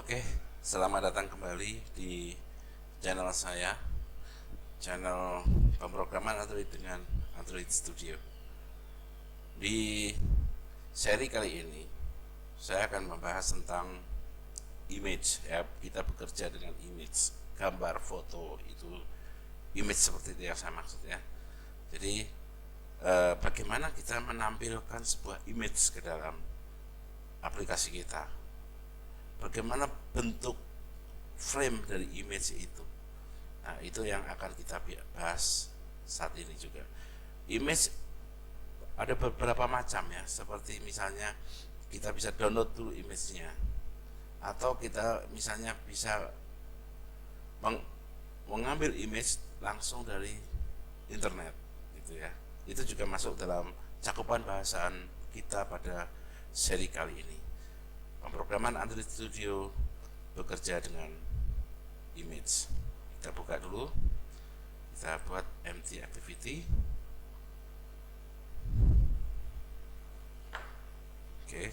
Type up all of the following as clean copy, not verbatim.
Oke, selamat datang kembali di channel saya, channel pemrograman Android dengan Android Studio. Di seri kali ini, saya akan membahas tentang image. Ya, kita bekerja dengan image, gambar, foto itu image seperti itu yang saya maksud ya. Jadi, bagaimana kita menampilkan sebuah image ke dalam aplikasi kita? Bagaimana bentuk frame dari image itu? Nah, itu yang akan kita bahas saat ini juga. Image ada beberapa macam ya, seperti misalnya kita bisa download dulu image-nya, atau kita misalnya bisa mengambil image langsung dari internet gitu ya. Itu juga masuk dalam cakupan bahasan kita pada seri kali ini. Pemrograman Android Studio bekerja dengan image. Kita buka dulu, kita buat empty activity. Oke,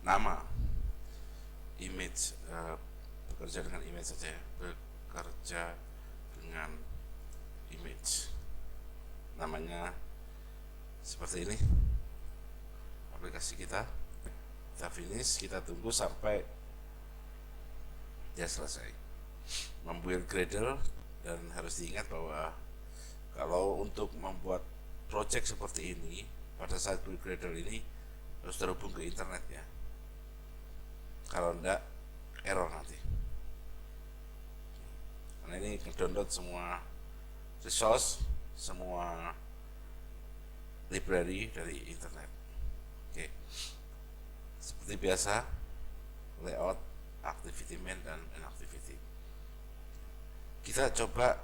nama image, bekerja dengan image saja ya. Bekerja dengan image, namanya seperti ini aplikasi kita. Kita finish, kita tunggu sampai dia selesai membuat Gradle. Dan harus diingat bahwa kalau untuk membuat project seperti ini, pada saat build Gradle ini harus terhubung ke internet ya, kalau enggak error nanti. Karena ini download semua resource, semua library dari internet. Oke, seperti biasa, layout, activity main, dan inactivity. Kita coba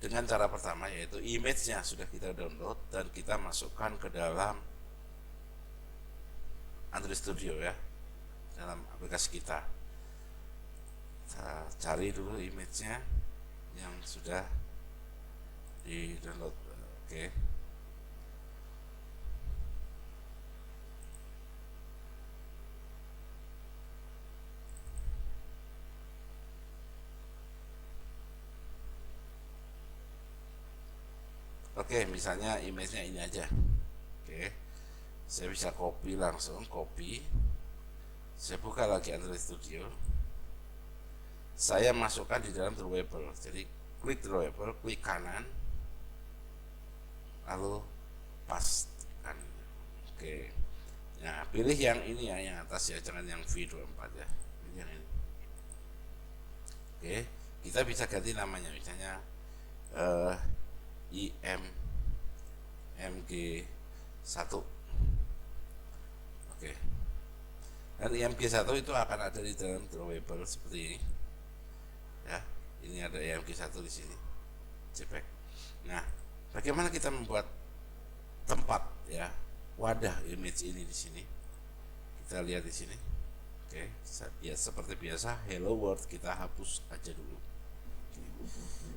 dengan cara pertama, yaitu image-nya sudah kita download dan kita masukkan ke dalam Android Studio ya, dalam aplikasi kita. Kita cari dulu image-nya yang sudah di download. Oke. Oke, misalnya image-nya ini aja. Oke, saya bisa copy langsung, copy. Saya buka lagi Android Studio. Saya masukkan di dalam drawable. Jadi klik drawable, klik kanan, lalu pastikan. Oke. Nah, pilih yang ini ya, yang atas ya, jangan yang V24 ya. Pilih yang ini. Oke, kita bisa ganti namanya, misalnya IMG1. Oke. Dan IMG1 itu akan ada di dalam drawable seperti ini. Ya, ini ada IMG1 di sini. JPEG. Nah, bagaimana kita membuat tempat ya, wadah image ini di sini? Kita lihat di sini. Oke, ya seperti biasa, hello world kita hapus aja dulu. Oke.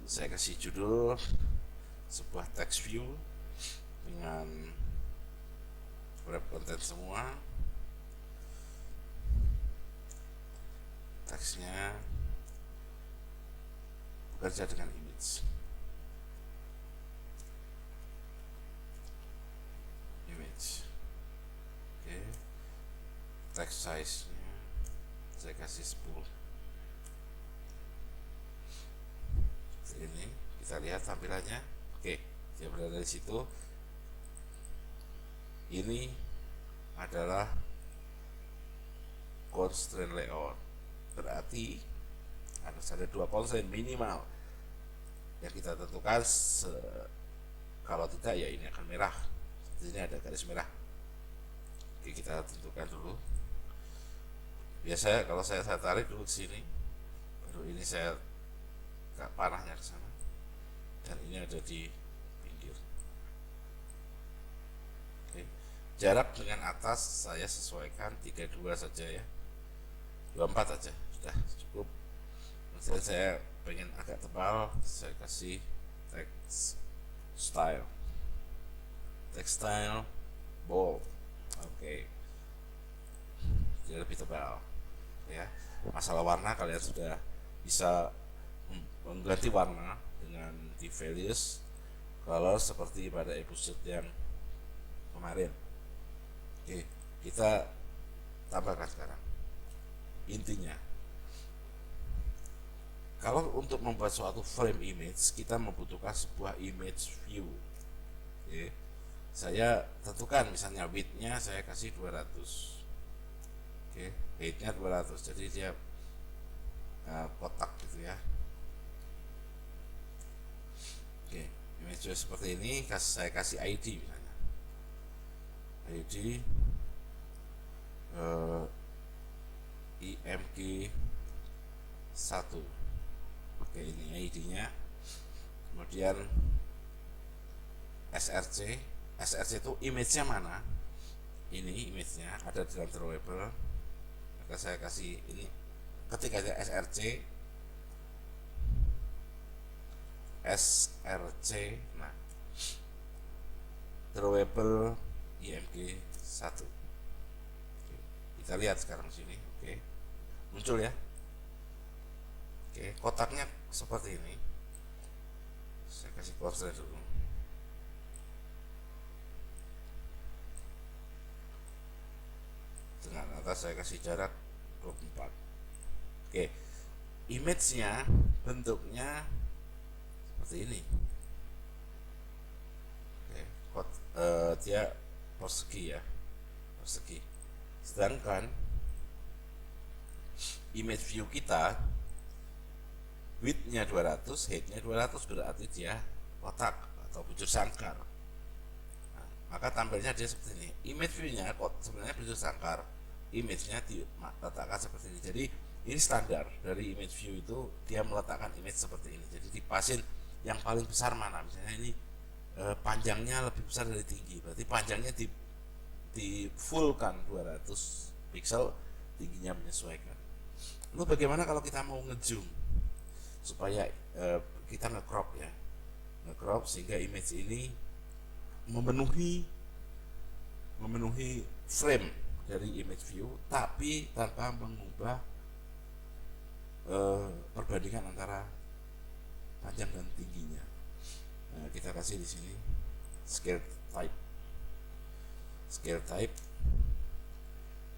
Saya kasih judul sebuah text view dengan wrap content semua. Teksnya bekerja dengan image. Oke. Text size nya saya kasih 10. Seperti ini, kita lihat tampilannya. Oke, dia berada di situ. Ini adalah constraint layout, berarti harus ada 2 constraint minimal yang kita tentukan. Kalau tidak ya ini akan merah. Seperti ini ada garis merah. Oke, kita tentukan dulu. Biasanya kalau saya tarik dulu ke sini, baru ini saya panahnya ke sana, dan ini ada di pinggir. Oke. Jarak dengan atas saya sesuaikan 32 saja ya, 24 aja sudah cukup. Misalnya saya pengen agak tebal, saya kasih text style bold. Oke. Jadi lebih tebal ya. Masalah warna, kalian sudah bisa mengganti warna dengan di values color seperti pada episode yang kemarin. Oke, kita tambahkan sekarang. Intinya, kalau untuk membuat suatu frame image, kita membutuhkan sebuah image view. Oke, saya tentukan misalnya width-nya saya kasih 200. Oke, height-nya 200, jadi dia kotak gitu ya. Oke, image view seperti ini, saya kasih ID misalnya. ID IMG 1. Oke, ini ID-nya. Kemudian SRC itu image-nya mana? Ini image-nya ada dalam drawable. Maka saya kasih ini, ketika ada SRC, nah drawable IMG 1. Oke, kita lihat sekarang sini. Oke, muncul ya. Oke, kotaknya seperti ini. Saya kasih portrait dulu. Dengan atas saya kasih jarak 24. Oke, image-nya bentuknya seperti ini. Oke, dia persegi ya, persegi. Sedangkan image view kita width-nya 200, height-nya 200, berarti dia kotak atau bujur sangkar. Nah, maka tampilnya dia seperti ini. Image view-nya sebenarnya bujur sangkar, image-nya diletakkan seperti ini. Jadi ini standar dari image view itu, dia meletakkan image seperti ini. Jadi dipasin yang paling besar mana, misalnya ini panjangnya lebih besar dari tinggi, berarti panjangnya di fullkan 200 pixel, tingginya menyesuaikan. Lalu bagaimana kalau kita mau ngezoom supaya kita nge-crop ya, nge-crop sehingga image ini memenuhi frame dari image view, tapi tanpa mengubah perbandingan antara panjang dan tingginya. Nah, kita kasih di sini scale type,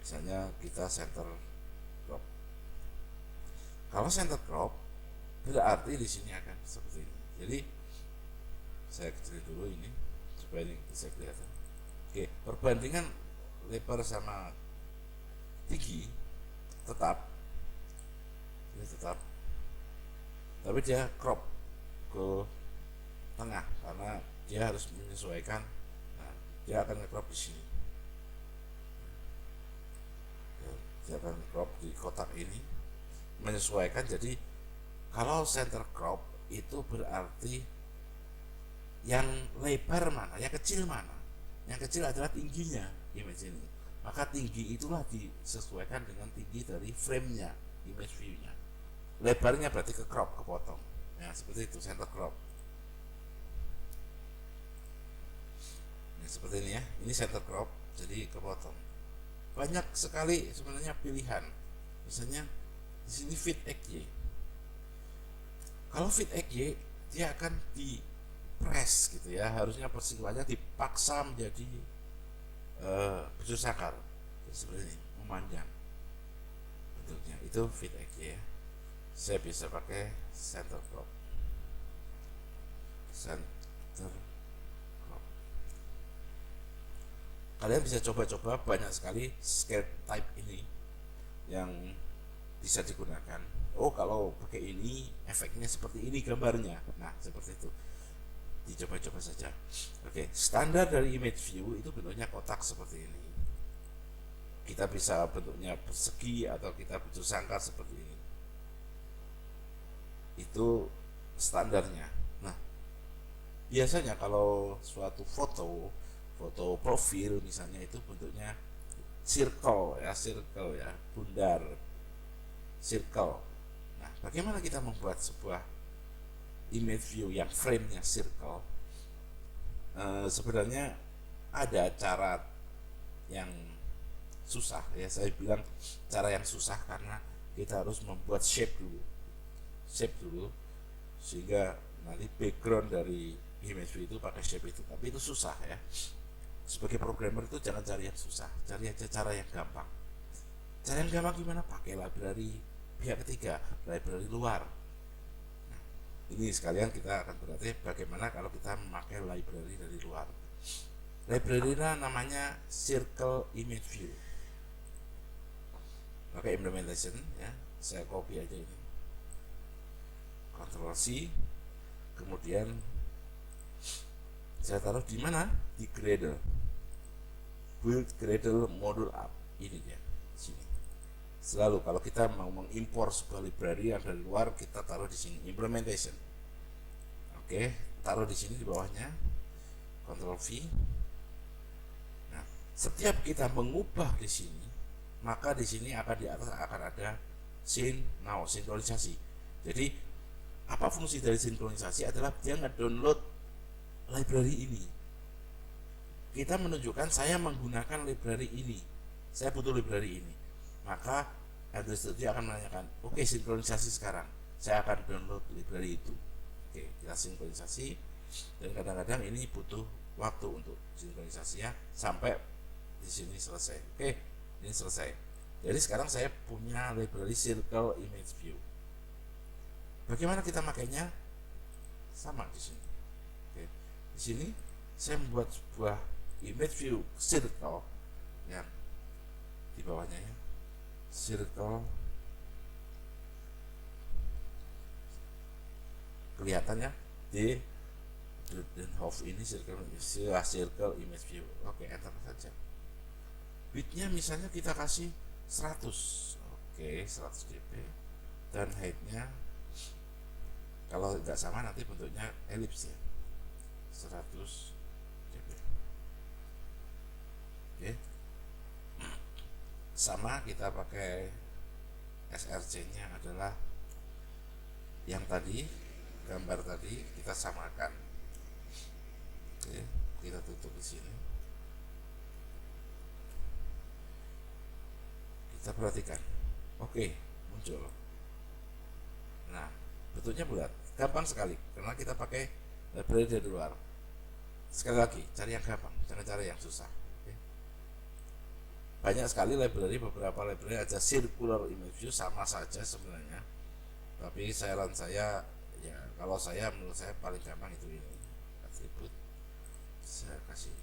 misalnya kita center crop. Kalau center crop berarti di sini akan seperti ini. Jadi saya kecilin dulu ini supaya ini bisa kelihatan. Oke, perbandingan lebar sama tinggi tetap, ini tetap, tapi dia crop ke tengah karena dia harus menyesuaikan. Nah, dia akan crop di sini, dia akan crop di kotak ini menyesuaikan. Jadi kalau center crop itu berarti yang lebar mana, yang kecil mana. Yang kecil adalah tingginya image ini, maka tinggi itulah disesuaikan dengan tinggi dari frame-nya, image view-nya. Lebarnya berarti ke crop, kepotong. Ya, seperti itu center crop. Nah, seperti ini ya, ini center crop, jadi kepotong. Banyak sekali sebenarnya pilihan. Misalnya di sini fit XY. Kalau fit XY dia akan di press gitu ya, harusnya persingkatannya dipaksa menjadi bujur sangkar seperti ini, memanjang bentuknya. Itu fit XY ya. Saya bisa pakai center crop. Kalian bisa coba-coba, banyak sekali scale type ini yang bisa digunakan. Oh, kalau pakai ini efeknya seperti ini gambarnya. Nah, seperti itu. Dicoba-coba saja. Oke, standar dari image view itu bentuknya kotak seperti ini. Kita bisa bentuknya persegi atau kita bujur sangkar seperti ini. Itu standarnya. Nah, biasanya kalau suatu foto profil misalnya, itu bentuknya circle ya, bundar, circle. Nah, bagaimana kita membuat sebuah image view yang frame-nya circle? Sebenarnya ada cara yang susah ya. Saya bilang cara yang susah karena kita harus membuat shape dulu sehingga nanti background dari image view itu pakai shape itu. Tapi itu susah ya. Sebagai programmer itu jangan cari yang susah, cari aja cara yang gampang. Cara yang gampang gimana? Pakai library pihak ketiga, library luar. Nah, ini sekalian kita akan berarti bagaimana kalau kita memakai library dari luar. Library namanya Circle Image View. Pakai implementation ya. Saya copy aja ini. Ctrl C. Kemudian saya taruh di mana? Di Gradle. Build Gradle Module App. Ini dia. Sini. Selalu kalau kita mau mengimpor sebuah library yang dari luar, kita taruh di sini implementation. Oke, taruh di sini di bawahnya. Ctrl V. Nah, setiap kita mengubah di sini, maka di sini akan di atas akan ada sinkronisasi. Jadi apa fungsi dari sinkronisasi adalah dia ngedownload library ini. Kita menunjukkan saya menggunakan library ini, saya butuh library ini, maka Android Studio akan menanyakan, oke, sinkronisasi sekarang, saya akan download library itu. Oke, kita sinkronisasi, dan kadang-kadang ini butuh waktu untuk sinkronisasinya sampai di sini selesai. Oke, ini selesai. Jadi sekarang saya punya library Circle Image View. Bagaimana kita makainya? Sama di sini. Oke, di sini saya membuat sebuah image view circle yang di bawahnya ya, circle kelihatannya di Drudenhof ini circle image view. Oke, enter saja. Widthnya misalnya kita kasih 100. Oke, 100 dp, dan heightnya kalau tidak sama nanti bentuknya elips ya, 100 dp. Oke, sama kita pakai src nya adalah yang tadi, gambar tadi kita samakan. Oke, kita tutup di sini. Kita perhatikan. Oke, muncul. Nah, bentuknya bulat, gampang sekali karena kita pakai library dari luar. Sekali lagi, cari yang gampang, jangan cari yang susah. Oke. Banyak sekali library, beberapa library ada circular image view, sama saja sebenarnya. Tapi saran saya ya, kalau saya menurut saya paling gampang itu ini, atribut. Saya kasih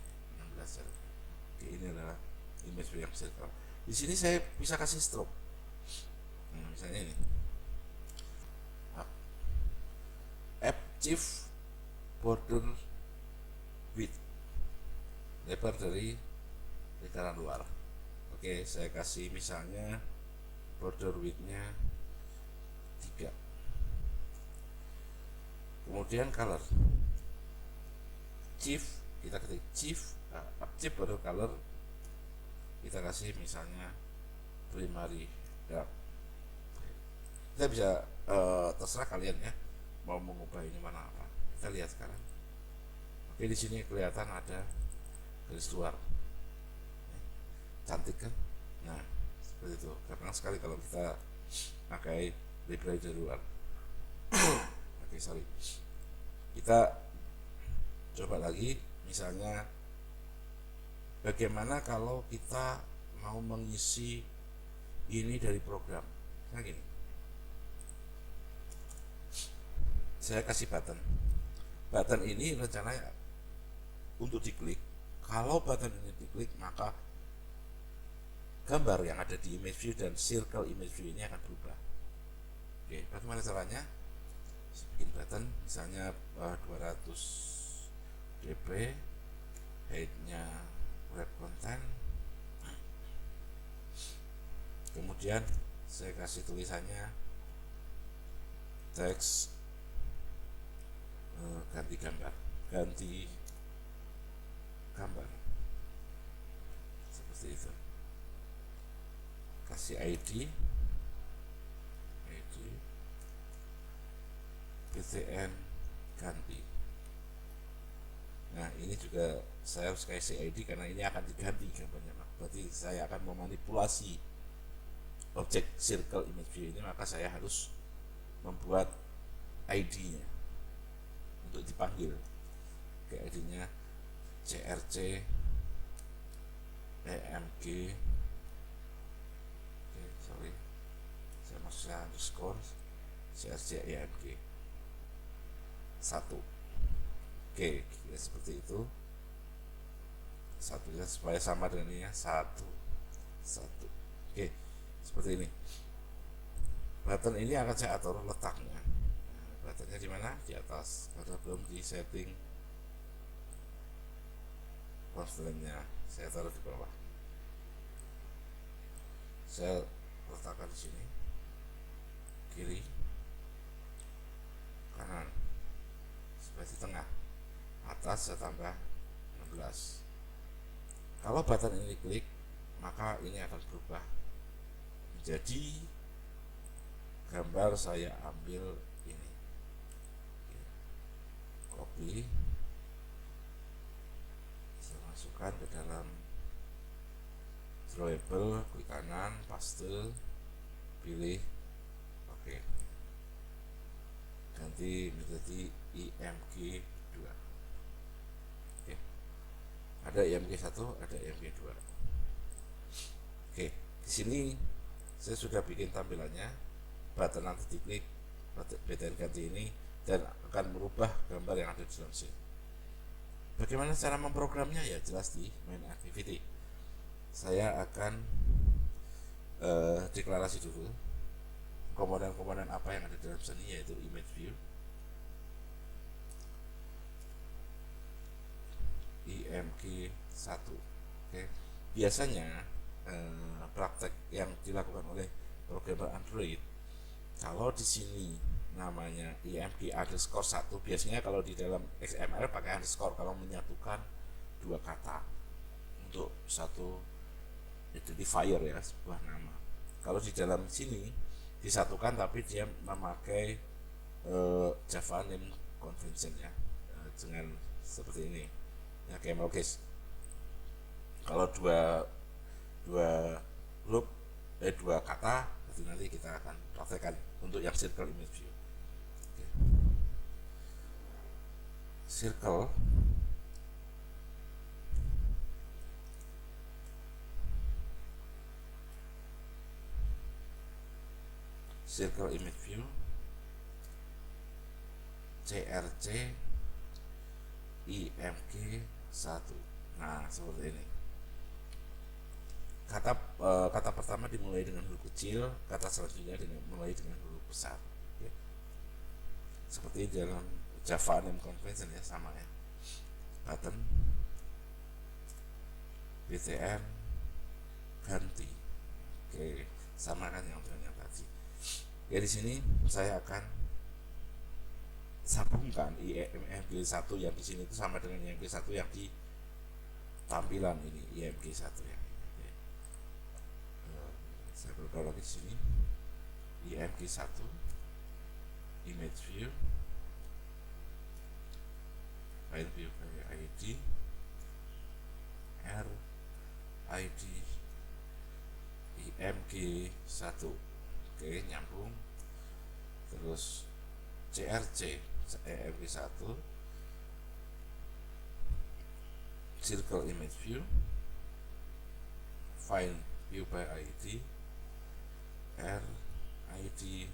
16 ya. Oke, ini adalah image view yang circle. Di sini saya bisa kasih stroke. Nah, misalnya ini. Achieve border width, lebar dari lingkaran luar. Oke, saya kasih misalnya border width-nya 3. Kemudian color. Chief, kita ketik achieve border color. Kita kasih misalnya primary dark. Kita bisa terserah kalian ya mau mengubah ini mana apa. Kita lihat sekarang. Oke, di sini kelihatan ada garis luar. Cantik kan? Nah, seperti itu. Gampang sekali kalau kita pakai library dari luar. Oke, sorry. Kita coba lagi, misalnya bagaimana kalau kita mau mengisi ini dari program. Nah, gini. Saya kasih button ini rencananya untuk diklik. Kalau button ini diklik, maka gambar yang ada di image view dan circle image view ini akan berubah. Oke, bagaimana caranya? Bikin button misalnya 200 dp, heightnya wrap content, kemudian saya kasih tulisannya teks ganti gambar seperti itu. Kasih ID PTN ganti. Nah ini juga saya harus kasih ID karena ini akan diganti gambarnya, berarti saya akan memanipulasi objek circle image view ini, maka saya harus membuat ID-nya untuk dipanggil. Oke, ID-nya CRC EMG. Oke, sorry, saya maksudnya underscore CRC EMG 1. Oke, ya seperti itu. Satunya supaya sama dengan ini ya, 1 1. Oke, seperti ini. Button ini akan saya atur letaknya. Nah, buttonnya di mana? Di atas, karena belum di setting constraint-nya. Saya taruh di bawah. Saya letakkan di sini, kiri, kanan, sebelah di tengah, atas saya tambah 16. Kalau button ini klik, maka ini akan berubah menjadi gambar saya ambil ini, copy, saya masukkan ke dalam drawable, klik kanan, paste, pilih oke, ganti menjadi IMG 2. Oke, ada IMG 1, ada IMG 2. Oke, di sini saya sudah bikin tampilannya. Button nanti diklik, button ganti ini, dan akan merubah gambar yang ada di dalam scene. Bagaimana cara memprogramnya? Ya jelas di main activity. Saya akan deklarasi dulu komponen-komponen apa yang ada dalam sini, yaitu image view, IMG 1. Oke. Biasanya praktek yang dilakukan oleh programmer Android, kalau di sini namanya IMG underscore 1, biasanya kalau di dalam XML pakai underscore kalau menyatukan dua kata untuk satu identifier ya, sebuah nama. Kalau di dalam sini disatukan tapi dia memakai Java name convention ya, dengan seperti ini ya, camel case. Kalau dua huruf dua kata, nanti kita akan praktekkan untuk yang circle image view. Oke. Circle image view CRC IMG 1. Nah seperti ini. Kata pertama dimulai dengan huruf kecil, kata selanjutnya dimulai dengan huruf besar ya. Seperti dalam Java name convention ya, sama ya. Button BTN ganti. Oke, sama kan yang tadi. Ya di sini saya akan sambungkan IMG 1 yang di sini itu sama dengan IMG 1 yang di tampilan ini, IMG 1 ya. Saya buka lagi di sini, IMG 1 image view, file view ID R ID IMG 1. Oke, nyambung. Terus CRC IMG 1 circle image view, file view by ID R ID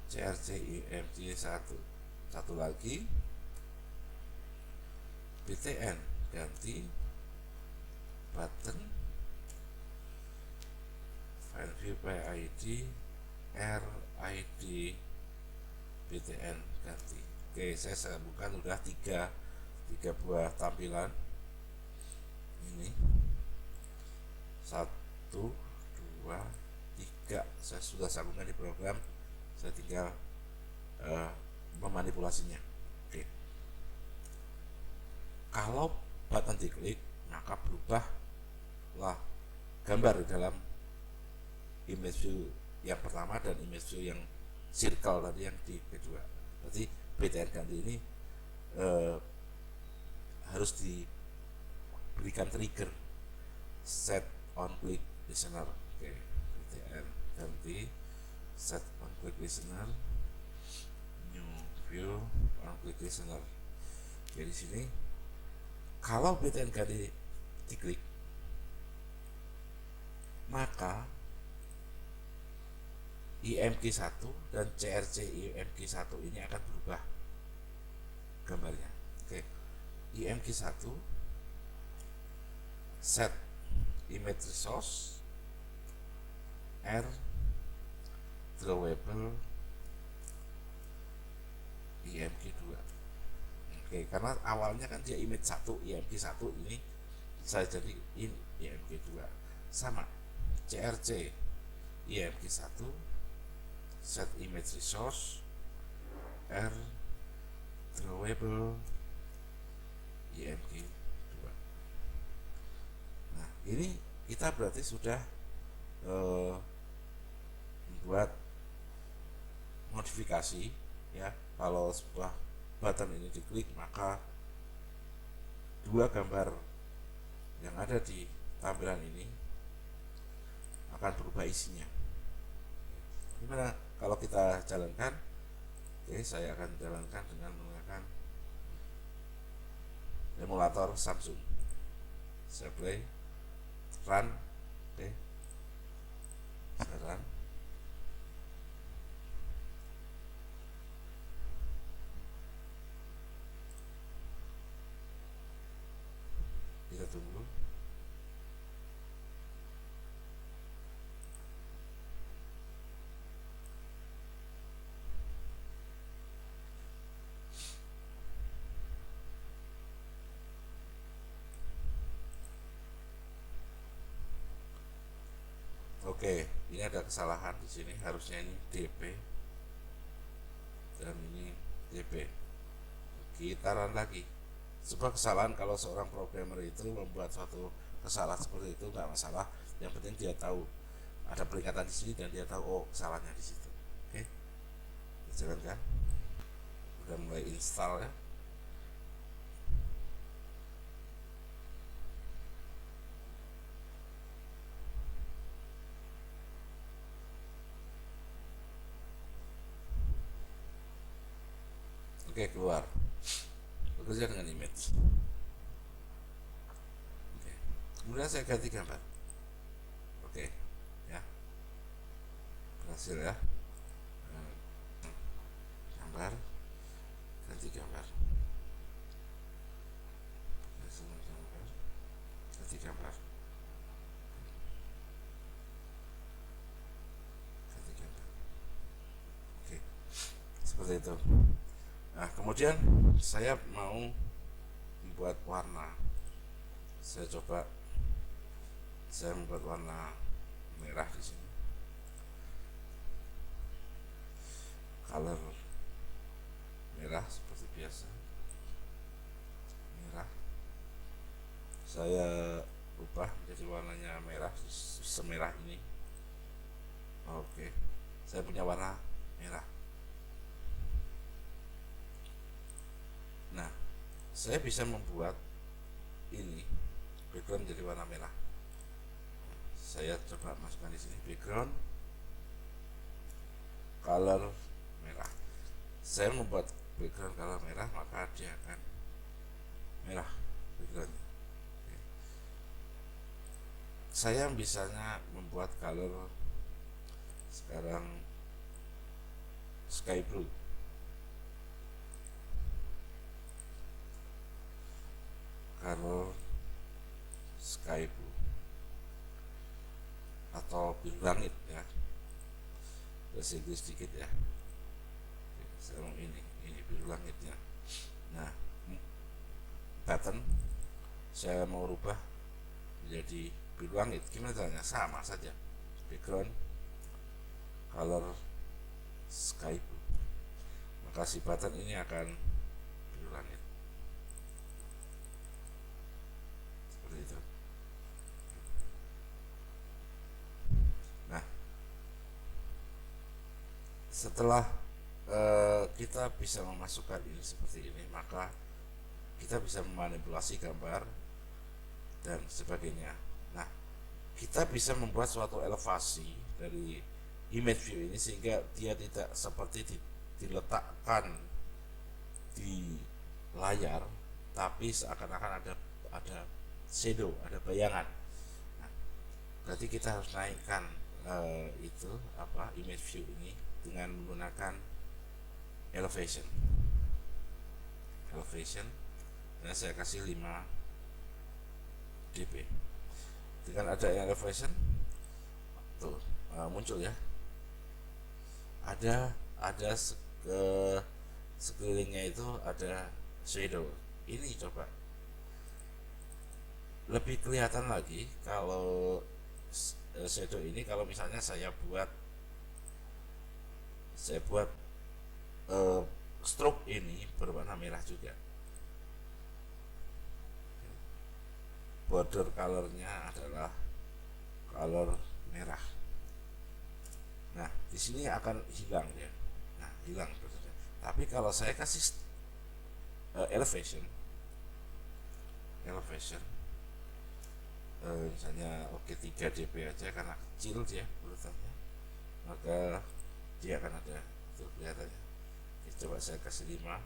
CRC IMG 1. Satu lagi BTN ganti, button file view by ID R ID BTN ganti. Oke, saya sambungkan udah tiga buah tampilan ini, 1 2 3. Saya sudah sambungkan di program, saya tinggal memanipulasinya. Oke. Kalau button diklik, maka berubahlah gambar di dalam image view yang pertama dan image view yang circle tadi yang di kedua. Berarti BTN ganti ini harus diberikan trigger set on click listener. Oke, ganti set on click listener, new view on click listener. Oke, di sini kalau BTNK diklik, maka IMG1 dan CRC IMG1 ini akan berubah gambarnya. Oke, IMG1 set image resource R drawable IMG2. Oke, karena awalnya kan dia image 1 IMG1, ini saya jadi IMG2. Sama CRC IMG1 set image resource R drawable IMG2. Nah, ini kita berarti sudah membuat modifikasi ya. Kalau sebuah button ini diklik, maka dua gambar yang ada di tampilan ini akan berubah isinya. Gimana kalau kita jalankan? Oke, saya akan jalankan dengan menggunakan emulator Samsung. Saya play, run. Oke, saya run. Kita tunggu. Oke, ini ada kesalahan di sini, harusnya ini DP dan ini DP. Kita run lagi. Sebuah kesalahan kalau seorang programmer itu membuat suatu kesalahan seperti itu nggak masalah. Yang penting dia tahu ada peringatan di sini dan dia tahu oh kesalahannya di situ. Oke, jalankan. Udah mulai install ya. Oke, keluar. Bekerja dengan image. Oke. Kemudian saya ganti gambar. Oke, ya. Berhasil ya. Gambar, ganti gambar. Ganti gambar. Ganti gambar. Oke. Seperti itu. Nah, kemudian saya mau membuat warna. Saya coba, saya membuat warna merah di sini. Color merah seperti biasa. Merah. Saya ubah menjadi warnanya merah, semerah ini. Oke. Saya punya warna merah. Nah, saya bisa membuat ini background jadi warna merah. Saya coba masukkan di sini background color merah. Saya membuat background color merah, maka dia akan merah backgroundnya. Oke. Saya bisanya membuat color sekarang sky blue. Color sky blue atau biru langit ya, bahasa Inggris sedikit ya. Saya mau ini biru langitnya. Nah, button saya mau rubah menjadi biru langit. Gimana caranya? Sama saja, background color sky blue, maka si button ini akan biru langit. Itu. Nah, setelah kita bisa memasukkan ini seperti ini, maka kita bisa memanipulasi gambar dan sebagainya. Nah, kita bisa membuat suatu elevasi dari image view ini sehingga dia tidak seperti diletakkan di layar, tapi seakan-akan ada shadow, ada bayangan. Nah, berarti kita harus naikkan itu image view ini dengan menggunakan elevation. Dan saya kasih 5 dp. Dengan ada elevation tuh muncul ya, ada sekelilingnya itu ada shadow. Ini coba lebih kelihatan lagi kalau shadow ini kalau misalnya saya buat stroke ini berwarna merah juga. Border colornya adalah color merah. Nah, di sini akan hilang ya. Nah, hilang bordernya. Tapi kalau saya kasih elevation misalnya 3 dp aja karena kecil dia urutannya, maka dia akan ada itu kelihatannya. Coba saya kasih 5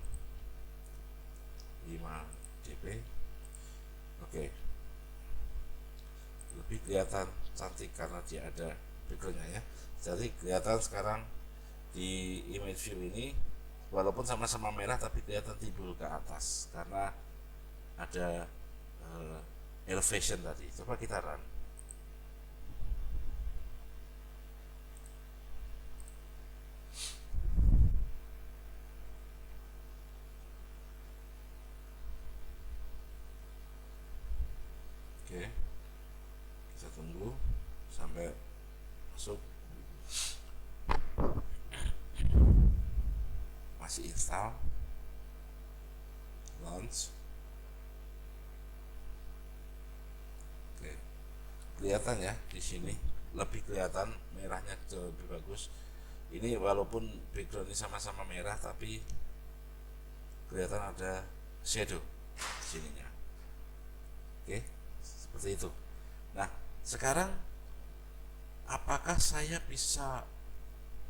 dp. Oke, lebih kelihatan cantik karena dia ada backgroundnya ya. Jadi kelihatan sekarang di image view ini walaupun sama-sama merah tapi kelihatan timbul ke atas karena ada elevation tadi. Coba kita run. Oke, kita tunggu sampai masuk. Masih install, launch. Oke, kelihatan ya di sini lebih kelihatan merahnya jauh lebih bagus. Ini walaupun background ini sama-sama merah tapi kelihatan ada shadow di sininya. Oke, seperti itu. Nah, sekarang apakah saya bisa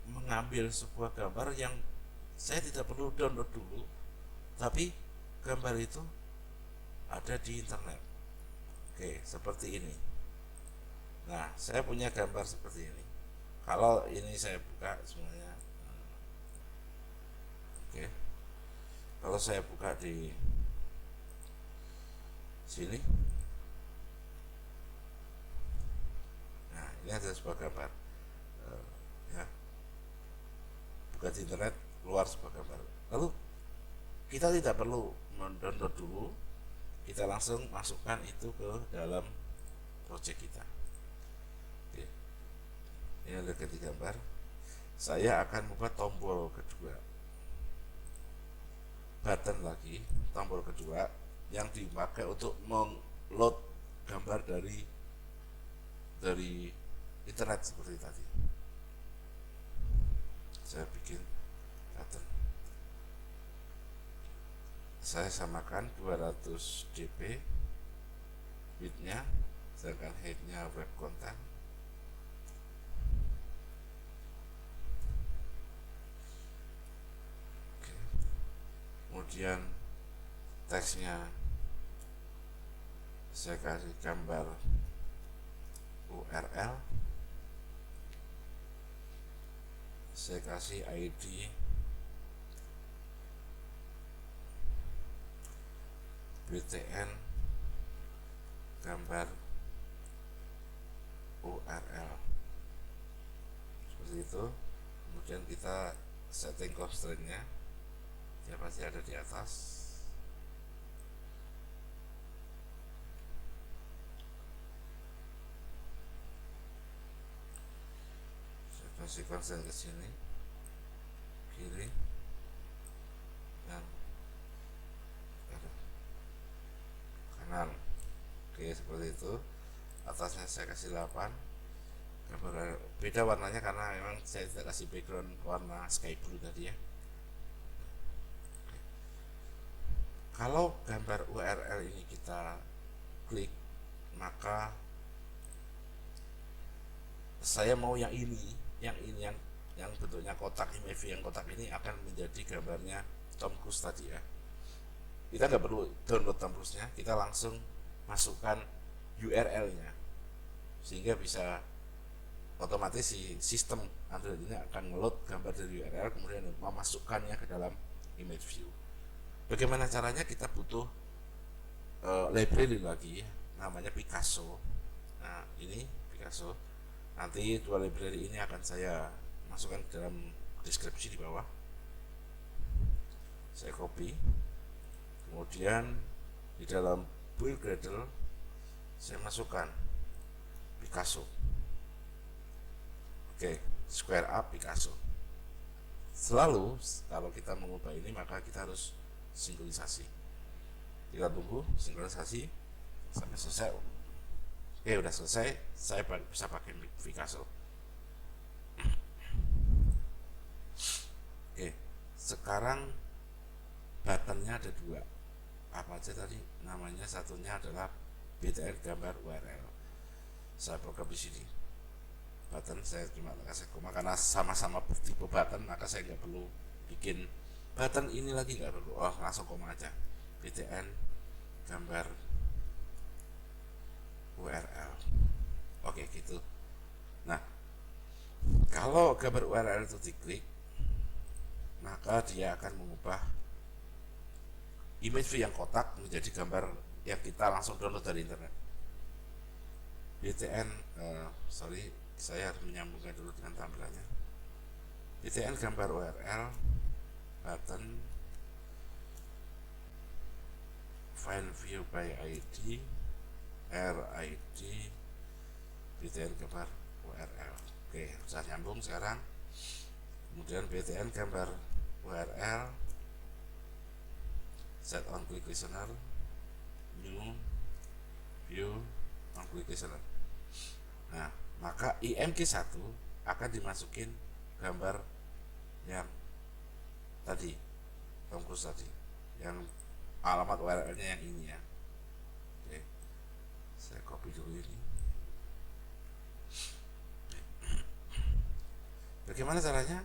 mengambil sebuah gambar yang saya tidak perlu download dulu, tapi gambar itu ada di internet? Oke, seperti ini. Nah, saya punya gambar seperti ini. Kalau ini saya buka semuanya. Oke, kalau saya buka di sini, nah ini ada sebuah gambar ya, buka di internet keluar sebuah gambar. Lalu kita tidak perlu mendownload dulu, kita langsung masukkan itu ke dalam project kita. Oke, ini ada ganti gambar. Saya akan membuat tombol kedua, button lagi, tombol kedua yang dipakai untuk meng-load gambar dari internet seperti tadi. Saya bikin button, saya samakan 200 dp widthnya, sedangkan heightnya web content. Oke. Kemudian teksnya saya kasih gambar URL, saya kasih ID BTN gambar URL seperti itu. Kemudian kita setting constraint-nya, dia pasti ada di atas. Saya kasih constraint ke sini, kiri dan kanan. Oke, seperti itu. Atasnya saya kasih 8. Beda warnanya karena memang saya tidak kasih background warna sky blue tadi ya. Kalau gambar URL ini kita klik, maka saya mau yang ini yang bentuknya kotak, image yang kotak ini akan menjadi gambarnya Tom Cruise tadi ya. Kita nggak perlu download Tom Cruise-nya, kita langsung masukkan URL-nya, sehingga bisa otomatis si sistem Android ini akan ngeload gambar dari URL, kemudian memasukkannya ke dalam image view. Bagaimana caranya? Kita butuh library lagi, namanya Picasso. Nah, ini Picasso. Nanti dua library ini akan saya masukkan ke dalam deskripsi di bawah. Saya copy, kemudian di dalam build Gradle saya masukkan Picasso. Oke, square up Picasso. Selalu kalau kita mengubah ini maka kita harus sinkronisasi. Kita tunggu sinkronisasi sampai selesai. Oke, udah selesai, saya bisa pakai Picasso. Oke, sekarang buttonnya ada dua. Apa aja tadi namanya? Satunya adalah BTN gambar URL. Saya program di sini. Button saya cuma kasih koma karena sama-sama tipe button, maka saya nggak perlu bikin button ini lagi, nggak perlu. Oh, langsung koma aja. BTN gambar URL. Oke, gitu. Nah, kalau gambar URL itu diklik, maka dia akan mengubah image view yang kotak menjadi gambar yang kita langsung download dari internet. BTN sorry, saya harus menyambungkan dulu dengan tampilannya. BTN gambar URL button file view by ID RID BTN gambar URL. Oke, sudah nyambung sekarang. Kemudian BTN gambar URL set on click listener, new view on click listener. Nah, maka IMG1 akan dimasukin gambar yang tadi, Tom Cruise tadi, yang alamat URL-nya yang ini ya. Oke, saya copy dulu ini. Bagaimana caranya?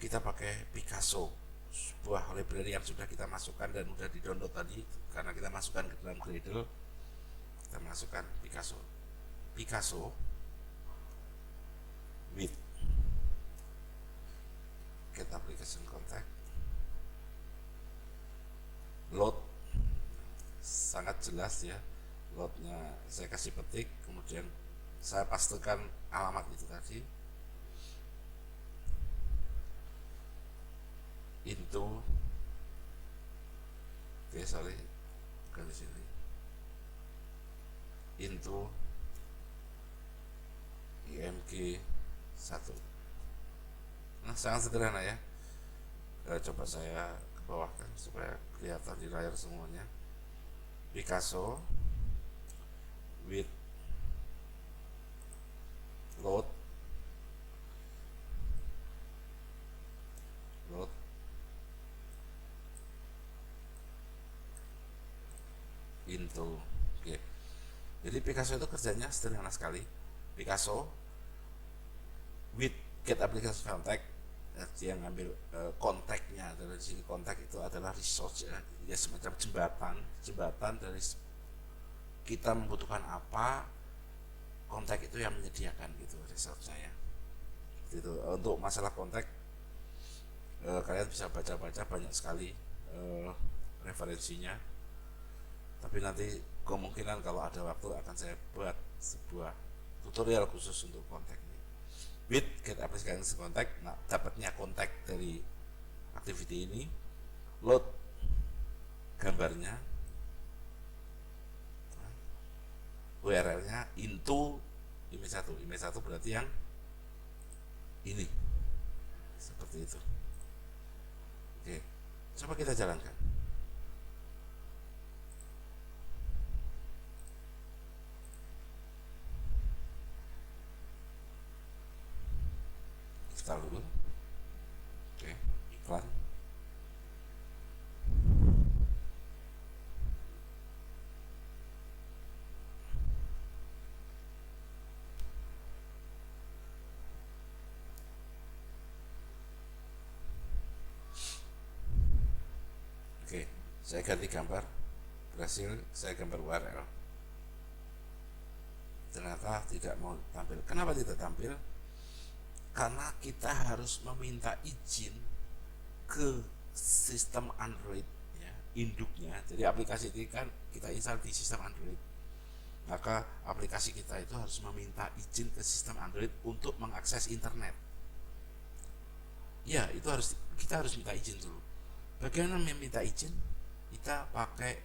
Kita pakai Picasso, sebuah library yang sudah kita masukkan dan sudah di-download tadi, karena kita masukkan ke dalam Gradle. Kita masukkan Picasso with get application contact, load, sangat jelas ya, loadnya saya kasih petik, kemudian saya pastikan alamat itu tadi, into sorry ke sini, into IMG 1. Nah, sangat sederhana ya. Coba saya ke bawahkan supaya kelihatan di layar semuanya. Picasso with load into. Oke. Jadi Picasso itu kerjanya sederhana sekali. Picasso with get application contact, dia ngambil kontaknya dari sini. Kontak itu adalah resource ya, semacam jembatan dari kita membutuhkan apa, kontak itu yang menyediakan gitu resource-nya ya. Gitu. Untuk masalah kontak kalian bisa baca-baca banyak sekali referensinya, tapi nanti kemungkinan kalau ada waktu akan saya buat sebuah tutorial khusus untuk kontak ini. With get application contact, nah dapatnya kontak dari activity ini, load gambarnya, URL-nya into image 1. Image 1 berarti yang ini, seperti itu. Oke, coba kita jalankan. Install dulu. Oke, iklan. Saya ganti gambar, berhasil. Saya gambar URL, ternyata tidak mau tampil. Kenapa tidak tampil? Karena kita harus meminta izin ke sistem Android ya, induknya. Jadi aplikasi ini kan kita install di sistem Android, maka aplikasi kita itu harus meminta izin ke sistem Android untuk mengakses internet. Ya, itu kita harus minta izin dulu. Bagaimana meminta izin? Kita pakai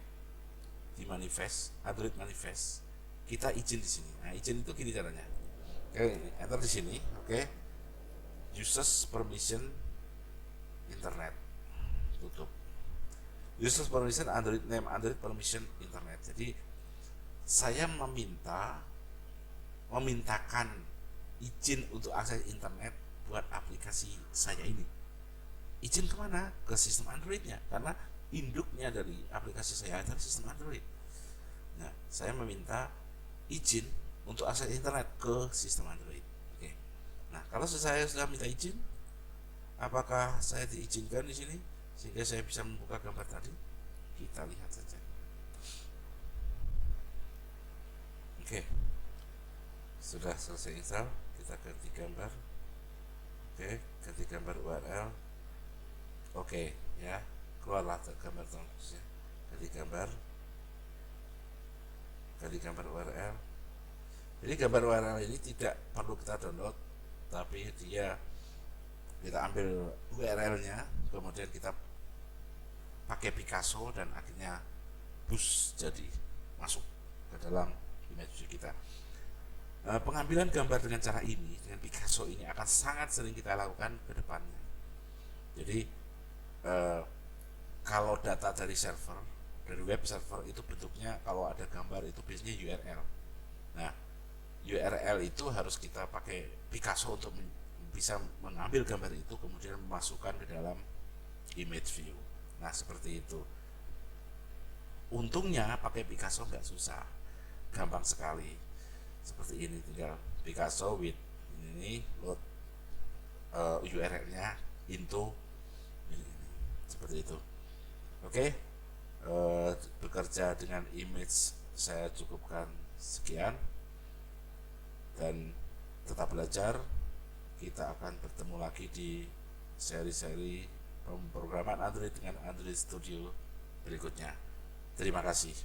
di manifest, Android manifest. Kita izin di sini. Nah, izin itu gini caranya. Oke, enter di sini, oke. Users permission internet. Tutup. Users permission Android name, Android permission internet. Jadi saya memintakan izin untuk akses internet buat aplikasi saya ini. Izin kemana? Ke sistem Androidnya, karena induknya dari aplikasi saya adalah sistem Android. Nah, saya meminta izin untuk akses internet ke sistem Android. Oke. Nah, kalau saya sudah minta izin, apakah saya diizinkan di sini sehingga saya bisa membuka gambar tadi? Kita lihat saja. Oke, sudah selesai install. Kita ganti gambar. Oke, ganti gambar URL. Oke, ya, keluarlah gambar terus ya. Ganti gambar URL. Jadi gambar URL ini tidak perlu kita download, tapi kita ambil URL-nya, kemudian kita pakai Picasso dan akhirnya bus jadi masuk ke dalam image kita. Pengambilan gambar dengan cara ini, dengan Picasso ini akan sangat sering kita lakukan ke depannya. Jadi kalau data dari server, dari web server itu bentuknya, kalau ada gambar itu biasanya URL. Nah, URL itu harus kita pakai Picasso untuk bisa mengambil gambar itu kemudian memasukkan ke dalam image view. Nah, seperti itu. Untungnya pakai Picasso nggak susah, gampang sekali. Seperti ini, tinggal Picasso with ini load URL-nya into ini. Seperti itu. Oke. Bekerja dengan image saya cukupkan sekian, dan tetap belajar. Kita akan bertemu lagi di seri-seri pemrograman Android dengan Android Studio berikutnya. Terima kasih.